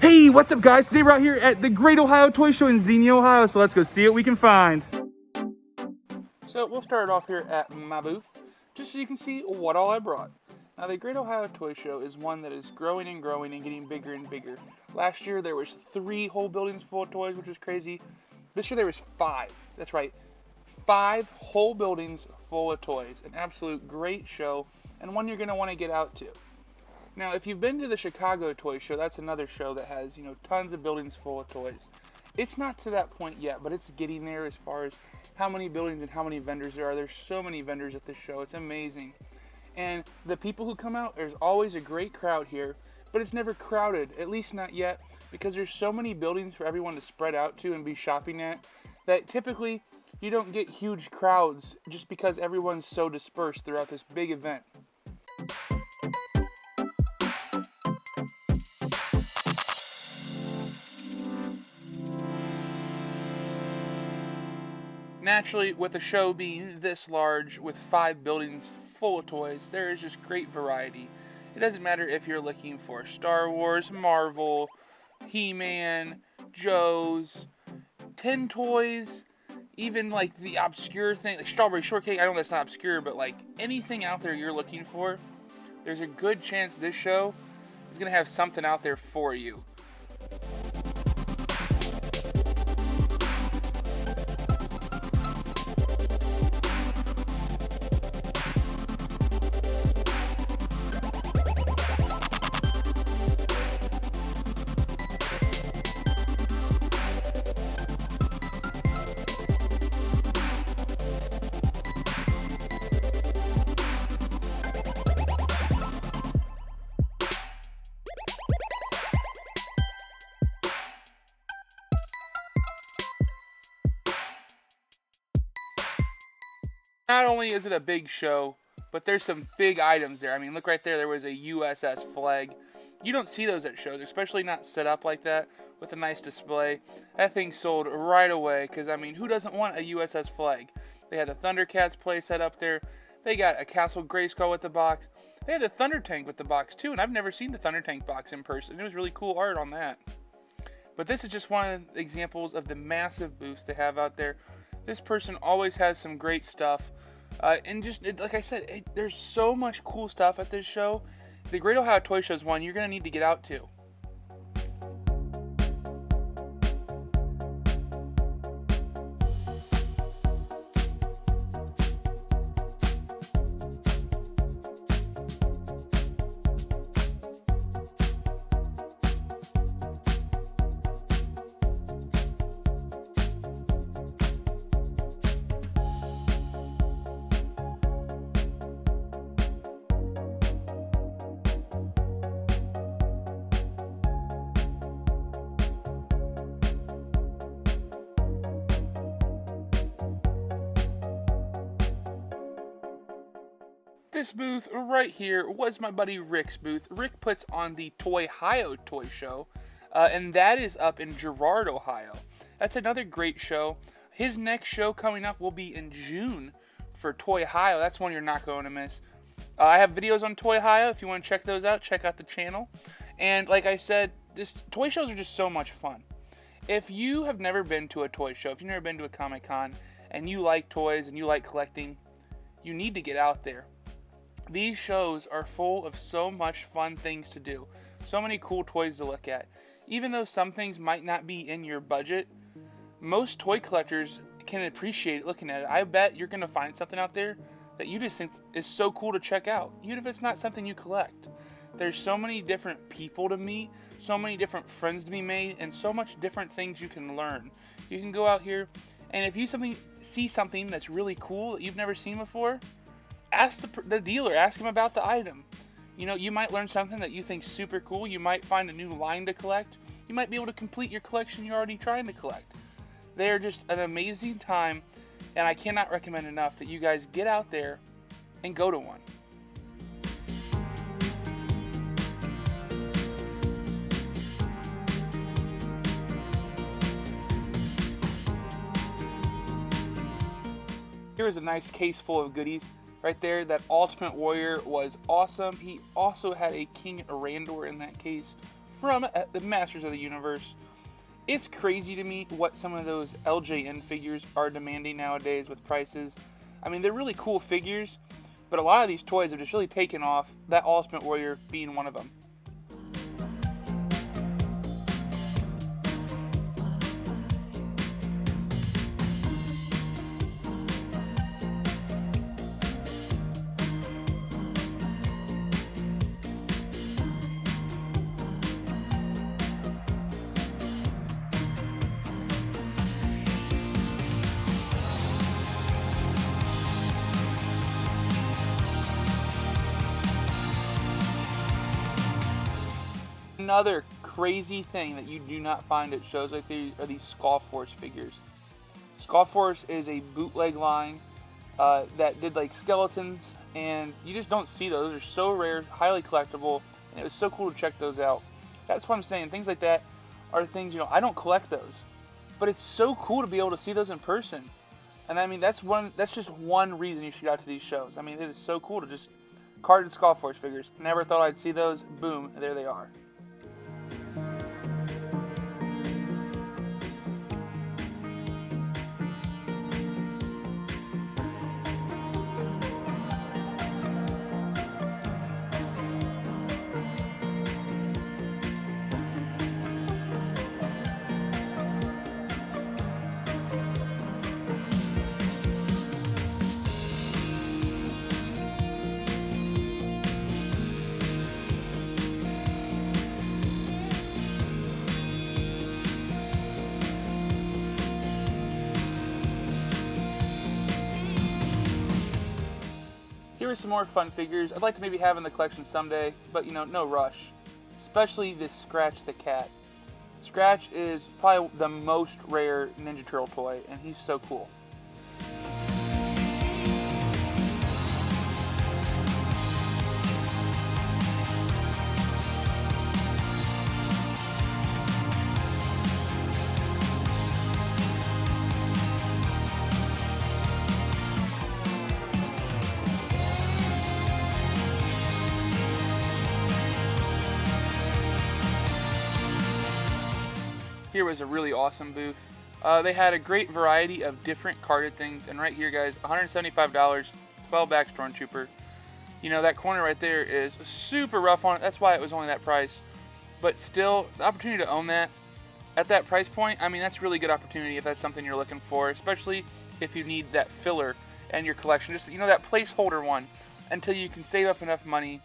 Hey, what's up guys? Today we're out here at the Great Ohio Toy Show in Xenia, Ohio, so let's go see what we can find. So we'll start off here at my booth, just so you can see what all I brought. Now the Great Ohio Toy Show is one that is growing and growing and getting bigger and bigger. Last year there was 3 whole buildings full of toys, which was crazy. This year there was 5. That's right, 5 whole buildings full of toys. An absolute great show, and one you're going to want to get out to. Now, if you've been to the Chicago Toy Show, that's another show that has, tons of buildings full of toys. It's not to that point yet, but it's getting there as far as how many buildings and how many vendors there are. There's so many vendors at this show. It's amazing. And the people who come out, there's always a great crowd here, but it's never crowded, at least not yet, because there's so many buildings for everyone to spread out to and be shopping at that typically you don't get huge crowds just because everyone's so dispersed throughout this big event. Naturally, with a show being this large, with 5 buildings full of toys, there is just great variety. It doesn't matter if you're looking for Star Wars, Marvel, He-Man, Joe's, Tin Toys, even like the obscure thing, like Strawberry Shortcake. I know that's not obscure, but like anything out there you're looking for, there's a good chance this show is going to have something out there for you. Not only is it a big show, but there's some big items there. I mean, look right there. There was a USS flag. You don't see those at shows, especially not set up like that with a nice display. That thing sold right away because, I mean, who doesn't want a USS flag? They had the Thundercats play set up there. They got a Castle Grayskull with the box. They had the Thunder Tank with the box, too, and I've never seen the Thunder Tank box in person. It was really cool art on that. But this is just one of the examples of the massive booths they have out there. This person always has some great stuff. Like I said, there's so much cool stuff at this show. The Great Ohio Toy Show is one you're going to need to get out to. This booth right here was my buddy Rick's booth. Rick puts on the Toy-Hio Toy Show, and that is up in Girard, Ohio. That's another great show. His next show coming up will be in June for Toy-Hio. That's one you're not going to miss. I have videos on Toy-Hio. If you want to check those out, check out the channel. And like I said, toy shows are just so much fun. If you have never been to a toy show, if you've never been to a Comic-Con, and you like toys and you like collecting, you need to get out there. These shows are full of so much fun things to do, so many cool toys to look at. Even though some things might not be in your budget, most toy collectors can appreciate looking at it. I bet you're going to find something out there that you just think is so cool to check out, even if it's not something you collect. There's so many different people to meet, so many different friends to be made, and so much different things you can learn. You can go out here, and if you see something that's really cool that you've never seen before, ask the dealer, ask him about the item. You might learn something that you think super cool. You might find a new line to collect. You might be able to complete your collection you're already trying to collect. They're just an amazing time, and I cannot recommend enough that you guys get out there and go to one. Here's a nice case full of goodies. Right there, that Ultimate Warrior was awesome. He also had a King Randor in that case from the Masters of the Universe. It's crazy to me what some of those LJN figures are demanding nowadays with prices. I mean, they're really cool figures, but a lot of these toys have just really taken off, that Ultimate Warrior being one of them. Another crazy thing that you do not find at shows like these are these Skull Force figures. Skull Force is a bootleg line that did like skeletons, and you just don't see those. Those are so rare, highly collectible, and it was so cool to check those out. That's what I'm saying. Things like that are things, I don't collect those, but it's so cool to be able to see those in person. And I mean, that's just one reason you should go out to these shows. I mean, it is so cool to just carded Skull Force figures. Never thought I'd see those. Boom, there they are. Here are some more fun figures I'd like to maybe have in the collection someday, but no rush. Especially this Scratch the Cat. Scratch is probably the most rare Ninja Turtle toy, and he's so cool. Here was a really awesome booth. They had a great variety of different carded things, and right here, guys, $175, 12-back Stormtrooper. That corner right there is super rough on it. That's why it was only that price. But still, the opportunity to own that at that price point, I mean, that's a really good opportunity if that's something you're looking for, especially if you need that filler in your collection. Just, that placeholder one until you can save up enough money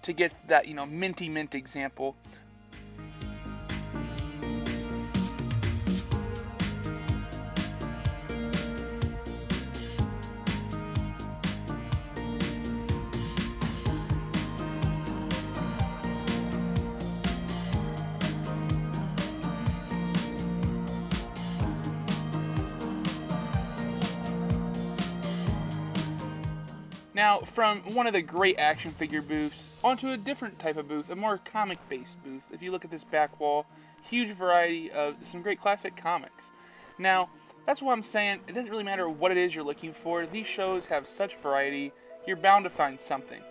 to get that, minty mint example. Now, from one of the great action figure booths onto a different type of booth, a more comic-based booth. If you look at this back wall, huge variety of some great classic comics. Now, that's what I'm saying. It doesn't really matter what it is you're looking for. These shows have such variety. You're bound to find something.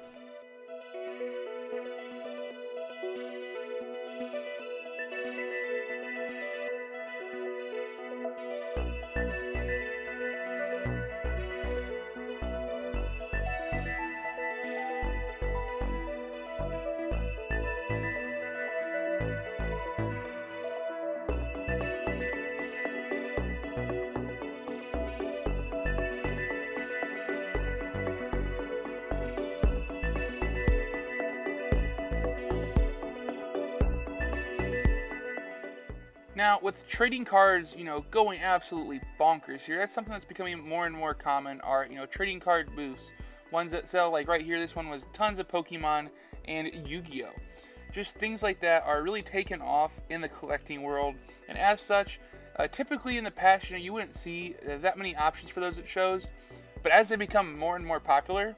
Now, with trading cards, going absolutely bonkers here, that's something that's becoming more and more common are, trading card booths. Ones that sell, like right here, this one was tons of Pokemon and Yu-Gi-Oh! Just things like that are really taken off in the collecting world, and as such, typically in the past, you wouldn't see that many options for those at shows, but as they become more and more popular,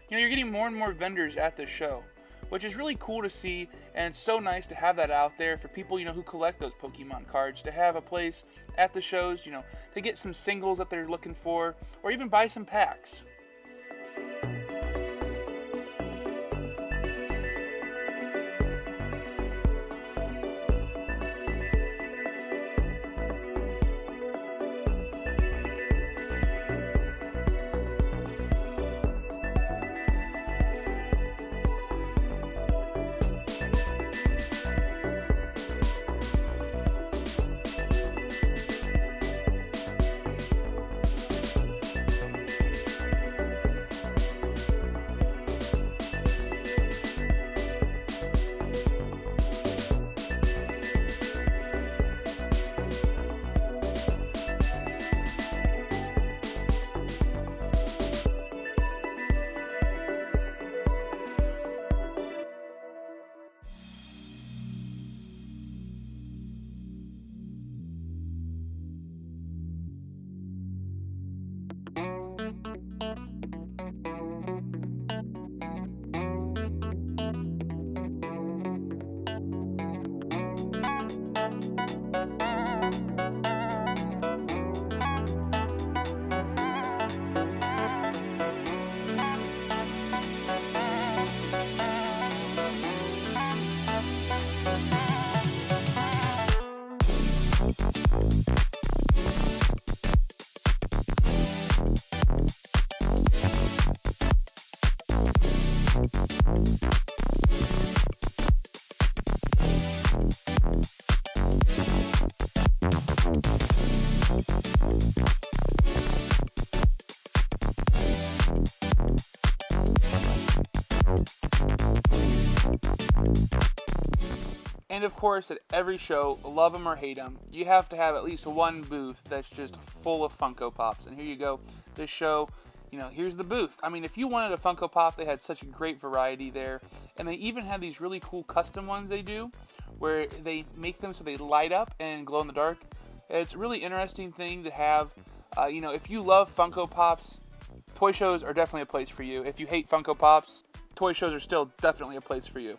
you're getting more and more vendors at the show, which is really cool to see, and it's so nice to have that out there for people, who collect those Pokemon cards, to have a place at the shows, to get some singles that they're looking for, or even buy some packs. And of course, at every show, love them or hate them, you have to have at least one booth that's just full of Funko Pops. And here you go, this show, here's the booth. I mean, if you wanted a Funko Pop, they had such a great variety there. And they even have these really cool custom ones they do, where they make them so they light up and glow in the dark. It's a really interesting thing to have. If you love Funko Pops, toy shows are definitely a place for you. If you hate Funko Pops, toy shows are still definitely a place for you.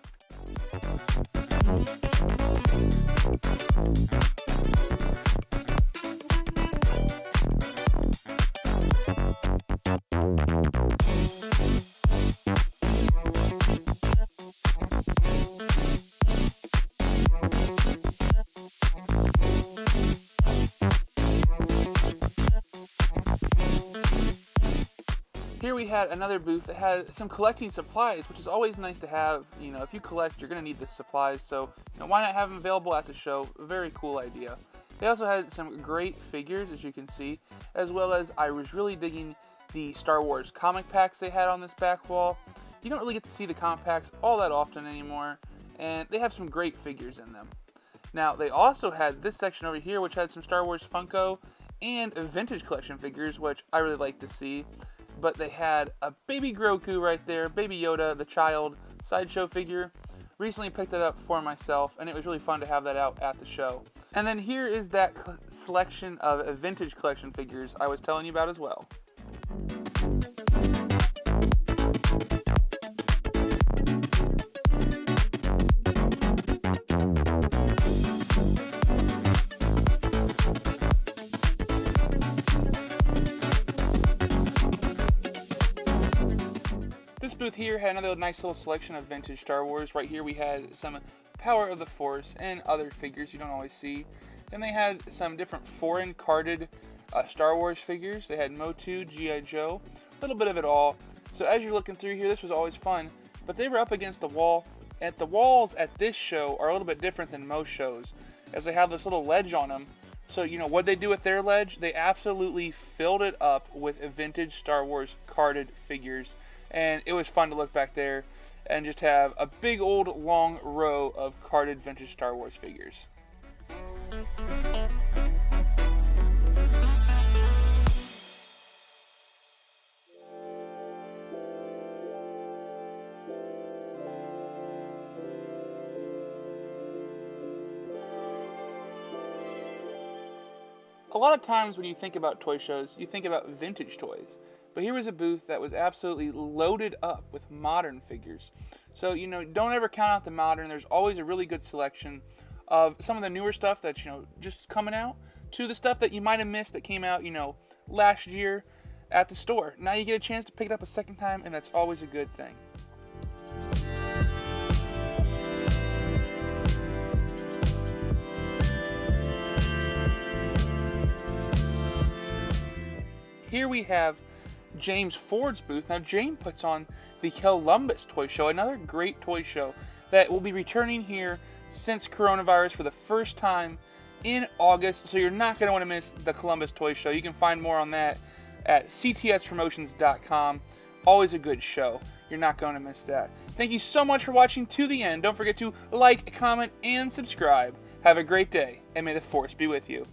Here we had another booth that had some collecting supplies, which is always nice to have. If you collect, you're going to need the supplies, so why not have them available at the show? A very cool idea. They also had some great figures, as you can see, as well as I was really digging the Star Wars comic packs they had on this back wall. You don't really get to see the comic packs all that often anymore, and they have some great figures in them. Now, they also had this section over here, which had some Star Wars Funko and vintage collection figures, which I really like to see. But they had a baby Grogu right there, baby Yoda, the child sideshow figure. Recently picked it up for myself, and it was really fun to have that out at the show. And then here is that selection of vintage collection figures I was telling you about as well. This booth here had another nice little selection of vintage Star Wars. Right here we had some Power of the Force and other figures you don't always see. Then they had some different foreign carded Star Wars figures. They had Motu, G.I. Joe, a little bit of it all. So as you're looking through here, this was always fun. But they were up against the wall. And the walls at this show are a little bit different than most shows, as they have this little ledge on them. So, what they do with their ledge? They absolutely filled it up with vintage Star Wars carded figures. And it was fun to look back there and just have a big old long row of carded vintage Star Wars figures. A lot of times when you think about toy shows, you think about vintage toys. But here was a booth that was absolutely loaded up with modern figures. So, don't ever count out the modern. There's always a really good selection of some of the newer stuff that's, just coming out, to the stuff that you might have missed that came out, last year at the store. Now you get a chance to pick it up a second time, and that's always a good thing. Here we have James Ford's booth. Now, James puts on the Columbus Toy Show, another great toy show that will be returning here since coronavirus for the first time in August. So you're not going to want to miss the Columbus Toy Show. You can find more on that at ctspromotions.com. Always a good show. You're not going to miss that. Thank you so much for watching to the end. Don't forget to like, comment, and subscribe. Have a great day, and may the Force be with you.